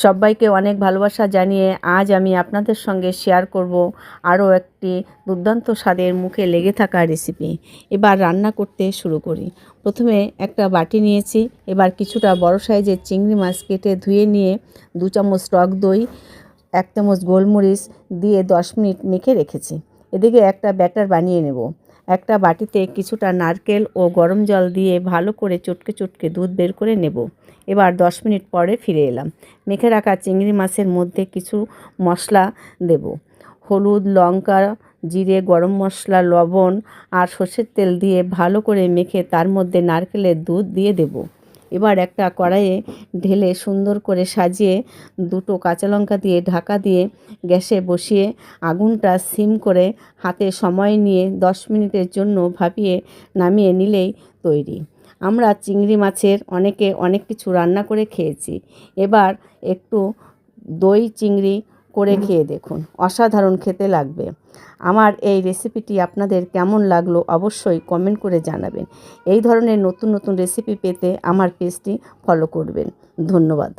সবাইকে অনেক ভালোবাসা জানিয়ে আজ আমি আপনাদের সঙ্গে শেয়ার করব আরও একটি দুর্দান্ত স্বাদের মুখে লেগে থাকা রেসিপি। এবার রান্না করতে শুরু করি। প্রথমে একটা বাটি নিয়েছি। এবার কিছুটা বড় সাইজের চিংড়ি মাছ কেটে ধুয়ে নিয়ে 2 চামচ টক দই, 1 চামচ গোলমরিচ দিয়ে 10 মিনিট মেখে রেখেছি। এদিকে একটা ব্যাটার বানিয়ে নেব। একটা বাটিতে কিছুটা নারকেল ও গরম জল দিয়ে ভালো করে চটকে চটকে দুধ বের করে নেব। এবার 10 মিনিট পরে ফিরে এলাম। মেখে রাখা চিংড়ি মাছের মধ্যে কিছু মশলা দেব। হলুদ, লঙ্কা, জিরে, গরম মশলা, লবণ আর সর্ষের তেল দিয়ে ভালো করে মেখে তার মধ্যে নারকেলের দুধ দিয়ে দেব। এবার একটা কড়াইয়ে ঢেলে সুন্দর করে সাজিয়ে 2টো কাঁচা লঙ্কা দিয়ে ঢাকা দিয়ে গ্যাসে বসিয়ে আগুনটা সিম করে হাতে সময় নিয়ে 10 মিনিটের জন্য ভাপিয়ে নামিয়ে নিলেই তৈরি। আমরা চিংড়ি মাছের অনেকে অনেক কিছু রান্না করে খেয়েছি। এবার একটু দই চিংড়ি করে খেয়ে দেখুন, অসাধারণ খেতে লাগবে। আমার এই রেসিপিটি আপনাদের কেমন লাগলো অবশ্যই কমেন্ট করে জানাবেন। এই ধরনের নতুন নতুন রেসিপি পেতে আমার পেজটি ফলো করবেন। ধন্যবাদ।